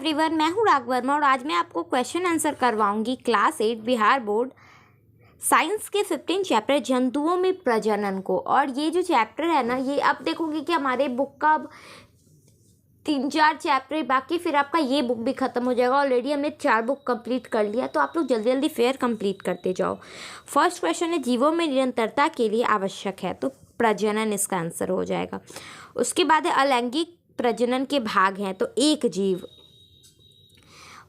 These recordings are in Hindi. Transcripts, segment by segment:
एवरीवन, मैं हूँ राघव वर्मा और आज मैं आपको क्वेश्चन आंसर करवाऊंगी क्लास 8 बिहार बोर्ड साइंस के 15 चैप्टर जंतुओं में प्रजनन को। और ये जो चैप्टर है ना, ये आप देखोगे कि हमारे बुक का 3-4 चैप्टर बाकी, फिर आपका ये बुक भी ख़त्म हो जाएगा। ऑलरेडी हमने 4 बुक कंप्लीट कर लिया, तो आप लोग जल्दी जल्दी फेयर कंप्लीट करते जाओ। फर्स्ट क्वेश्चन है जीवों में निरंतरता के लिए आवश्यक है, तो प्रजनन इसका आंसर हो जाएगा। उसके बाद है अलैंगिक प्रजनन के भाग हैं, तो एक जीव।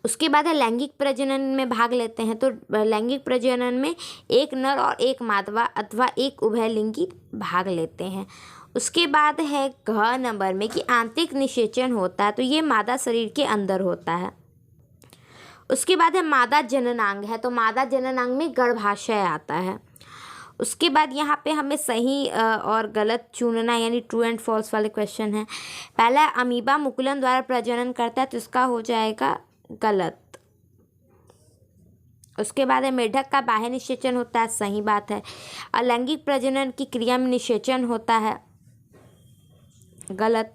उसके बाद है लैंगिक प्रजनन में भाग लेते हैं, तो लैंगिक प्रजनन में एक नर और एक मादा अथवा एक उभयलिंगी भाग लेते हैं। उसके बाद है घ नंबर में कि आंतरिक निषेचन होता है, तो ये मादा शरीर के अंदर होता है। उसके बाद है मादा जननांग है, तो मादा जननांग में गर्भाशय आता है। उसके बाद यहाँ पे हमें सही और गलत चुनना, यानी ट्रू एंड फॉल्स वाले क्वेश्चन हैं। पहला अमीबा मुकुलन द्वारा प्रजनन करता है, तो इसका हो जाएगा गलत। उसके बाद है मेढक का बाह्य निषेचन होता है, सही बात है। अलैंगिक प्रजनन की क्रिया में निषेचन होता है, गलत।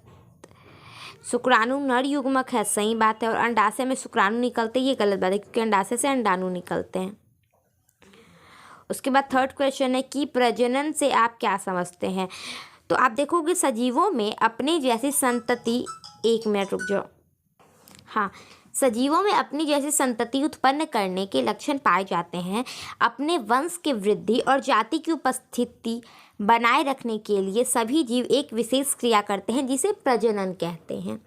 शुक्राणु नर युग्मक है, सही बात है। और अंडाशय में शुक्राणु निकलते, ये गलत बात है, क्योंकि अंडाशय से अंडाणु निकलते हैं। उसके बाद थर्ड क्वेश्चन है कि प्रजनन से आप क्या समझते हैं, तो आप देखोगे सजीवों में अपनी जैसी संतति, एक मिनट रुक जाओ, हाँ, सजीवों में अपनी जैसी संतति उत्पन्न करने के लक्षण पाए जाते हैं। अपने वंश की वृद्धि और जाति की उपस्थिति बनाए रखने के लिए सभी जीव एक विशेष क्रिया करते हैं, जिसे प्रजनन कहते हैं।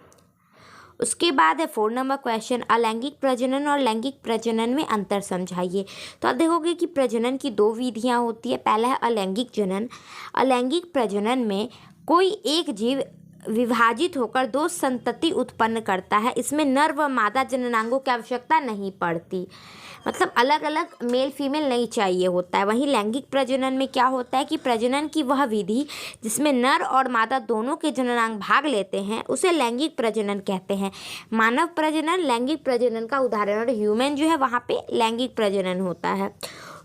उसके बाद है 4 नंबर क्वेश्चन, अलैंगिक प्रजनन और लैंगिक प्रजनन में अंतर समझाइए। तो आप देखोगे कि प्रजनन की 2 विधियां होती है। पहला है अलैंगिक जनन। अलैंगिक प्रजनन में कोई एक जीव विभाजित होकर 2 संतति उत्पन्न करता है। इसमें नर व मादा जननांगों की आवश्यकता नहीं पड़ती, मतलब अलग अलग मेल फीमेल नहीं चाहिए होता है। वहीं लैंगिक प्रजनन में क्या होता है कि प्रजनन की वह विधि जिसमें नर और मादा दोनों के जननांग भाग लेते हैं, उसे लैंगिक प्रजनन कहते हैं। मानव प्रजनन लैंगिक प्रजनन का उदाहरण, और ह्यूमन जो है वहाँ पे लैंगिक प्रजनन होता है।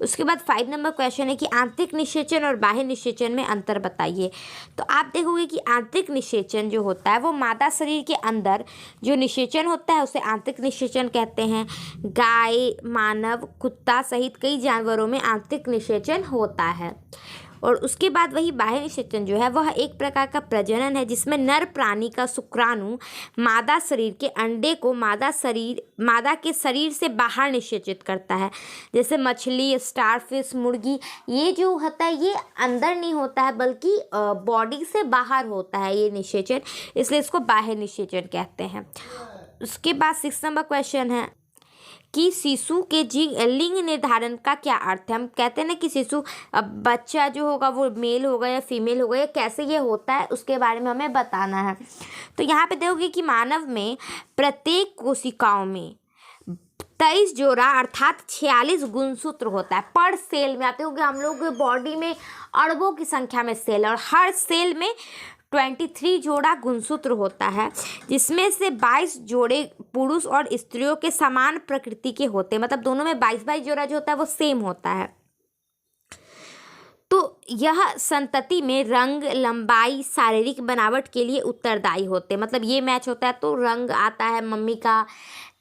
उसके बाद 5 नंबर क्वेश्चन है कि आंतरिक निषेचन और बाह्य निषेचन में अंतर बताइए। तो आप देखोगे कि आंतरिक निषेचन जो होता है वो मादा शरीर के अंदर जो निषेचन होता है उसे आंतरिक निषेचन कहते हैं। गाय, मानव, कुत्ता सहित कई जानवरों में आंतरिक निषेचन होता है। और उसके बाद वही बाह्य निषेचन जो है वह एक प्रकार का प्रजनन है, जिसमें नर प्राणी का शुक्राणु मादा शरीर के अंडे को मादा के शरीर से बाहर निषेचित करता है। जैसे मछली, स्टारफिश, मुर्गी, ये जो होता है ये अंदर नहीं होता है बल्कि बॉडी से बाहर होता है ये निषेचन, इसलिए इसको बाह्य निषेचन कहते हैं। उसके बाद 6 नंबर क्वेश्चन है कि शिशु के लिंग निर्धारण का क्या अर्थ है। हम कहते हैं ना कि शिशु बच्चा जो होगा वो मेल होगा या फीमेल होगा, या कैसे ये होता है उसके बारे में हमें बताना है। तो यहाँ पे देखोगे कि मानव में प्रत्येक कोशिकाओं में 23 जोड़ा अर्थात 46 गुणसूत्र होता है पर सेल में। आप देखोगे हम लोग बॉडी में अरबों की संख्या में सेल, और हर सेल में 23 जोड़ा गुणसूत्र होता है, जिसमें से 22 जोड़े पुरुष और स्त्रियों के समान प्रकृति के होते हैं, मतलब दोनों में 22 जोड़ा जो होता है वो सेम होता है। तो यह संतति में रंग, लंबाई, शारीरिक बनावट के लिए उत्तरदायी होते हैं। मतलब ये मैच होता है तो रंग आता है मम्मी का,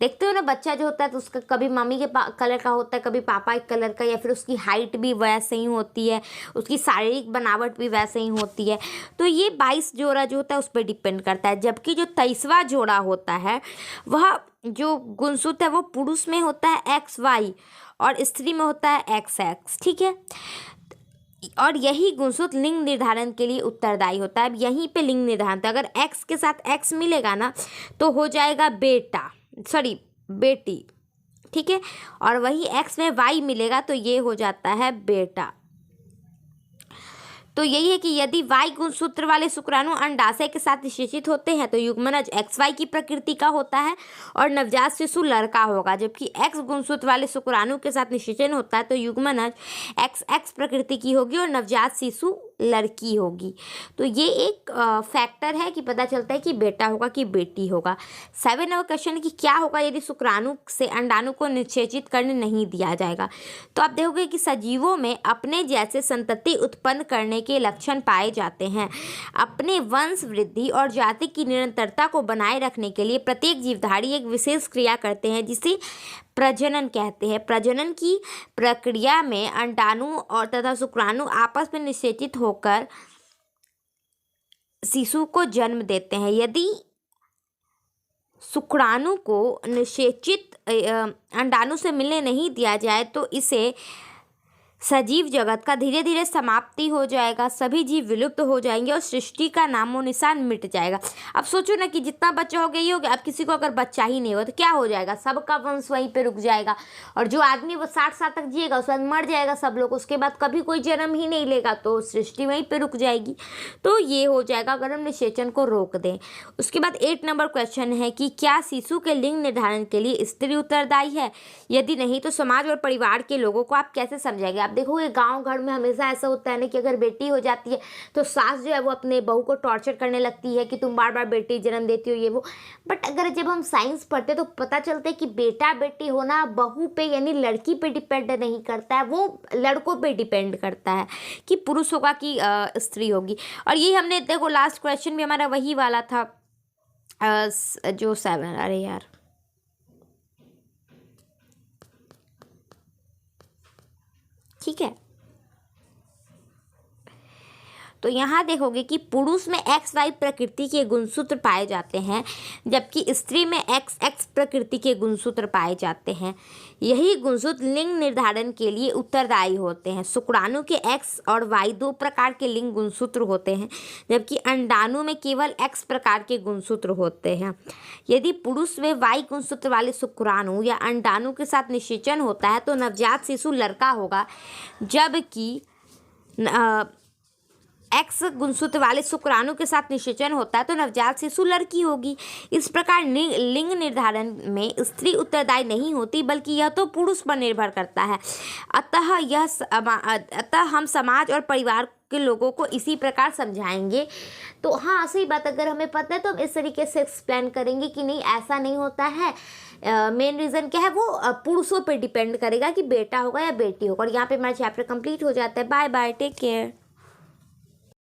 देखते हो ना बच्चा जो होता है तो उसका कभी मम्मी के कलर का होता है, कभी पापा के कलर का, या फिर उसकी हाइट भी वैसे ही होती है, उसकी शारीरिक बनावट भी वैसे ही होती है। तो ये 22 जोड़ा जो होता है उस पर डिपेंड करता है। जबकि जो 23वां जोड़ा होता है वह जो गुणसूत्र है वो पुरुष में होता है XY और स्त्री में होता है XX, ठीक है। और यही गुणसूत्र लिंग निर्धारण के लिए उत्तरदायी होता है। अब यहीं पे लिंग निर्धारण था, अगर X के साथ X मिलेगा ना तो हो जाएगा बेटी, ठीक है। और वही X में Y मिलेगा तो ये हो जाता है बेटा। तो यही है कि यदि Y गुणसूत्र वाले शुक्राणु अंडाशय के साथ निषेचित होते हैं तो युग्मनज XY की प्रकृति का होता है और नवजात शिशु लड़का होगा। जबकि X गुणसूत्र वाले शुक्राणु के साथ निषेचन होता है तो युग्मनज XX प्रकृति की होगी और नवजात शिशु लड़की होगी। तो ये एक फैक्टर है कि पता चलता है कि बेटा होगा कि बेटी होगा। 7 नंबर क्वेश्चन है कि क्या होगा यदि शुक्राणु से अंडाणु को निषेचित करने नहीं दिया जाएगा। तो आप देखोगे कि सजीवों में अपने जैसे संतति उत्पन्न करने के लक्षण पाए जाते हैं। अपने वंश वृद्धि और जाति की निरंतरता को बनाए रखने के लिए प्रत्येक जीवधारी एक विशेष क्रिया करते हैं जिसे प्रजनन कहते हैं। प्रजनन की प्रक्रिया में अंडाणु और तथा शुक्राणु आपस में निषेचित होकर शिशु को जन्म देते हैं। यदि शुक्राणु को निषेचित अंडाणु से मिलने नहीं दिया जाए तो इसे सजीव जगत का धीरे धीरे समाप्ति हो जाएगा, सभी जीव विलुप्त हो जाएंगे और सृष्टि का नामो निशान मिट जाएगा। अब सोचो ना कि जितना बच्चा हो गया ये हो गया, अब किसी को अगर बच्चा ही नहीं हो तो क्या हो जाएगा, सबका वंश वहीं पे रुक जाएगा और जो आदमी वो 60 साल तक जिएगा उसके बाद मर जाएगा सब लोग, उसके बाद कभी कोई जन्म ही नहीं लेगा तो सृष्टि वहीं पर रुक जाएगी। तो ये हो जाएगा अगर हम निषेचन को रोक दें। उसके बाद 8 नंबर क्वेश्चन है कि क्या शिशु के लिंग निर्धारण के लिए स्त्री उत्तरदायी है, यदि नहीं तो समाज और परिवार के लोगों को आप कैसे समझाएंगे। आप देखोगे गांव घर में हमेशा ऐसा होता है ना कि अगर बेटी हो जाती है तो सास जो है वो अपने बहू को टॉर्चर करने लगती है कि तुम बार बार बेटी जन्म देती हो ये वो। बट अगर जब हम साइंस पढ़ते तो पता चलता है कि बेटा बेटी होना बहू पे यानी लड़की पे डिपेंड नहीं करता है, वो लड़कों पे डिपेंड करता है कि पुरुष होगा कि स्त्री होगी। और ये हमने देखो लास्ट क्वेश्चन भी हमारा वही वाला था जो 7, अरे यार ठीक है। तो यहाँ देखोगे कि पुरुष में XY प्रकृति के गुणसूत्र पाए जाते हैं जबकि स्त्री में XX प्रकृति के गुणसूत्र पाए जाते हैं। यही गुणसूत्र लिंग निर्धारण के लिए उत्तरदायी होते हैं। शुक्राणु के X और Y 2 प्रकार के लिंग गुणसूत्र होते हैं जबकि अंडाणु में केवल X प्रकार के गुणसूत्र होते हैं। यदि पुरुष में Y गुणसूत्र वाले शुक्राणु या अंडाणु के साथ निषेचन होता है तो नवजात शिशु लड़का होगा, जबकि X गुणसूत्र वाले शुक्राणु के साथ निषेचन होता है तो नवजात शिशु लड़की होगी। इस प्रकार लिंग निर्धारण में स्त्री उत्तरदायी नहीं होती बल्कि यह तो पुरुष पर निर्भर करता है। अतः हम समाज और परिवार के लोगों को इसी प्रकार समझाएंगे। तो हाँ सही बात, अगर हमें पता है तो हम इस तरीके से एक्सप्लेन करेंगे कि नहीं ऐसा नहीं होता है। मेन रीज़न क्या है, वो पुरुषों पे डिपेंड करेगा कि बेटा होगा या बेटी होगा। और यहाँ पे हमारा चैप्टर कंप्लीट हो जाता है। Bye bye, take care.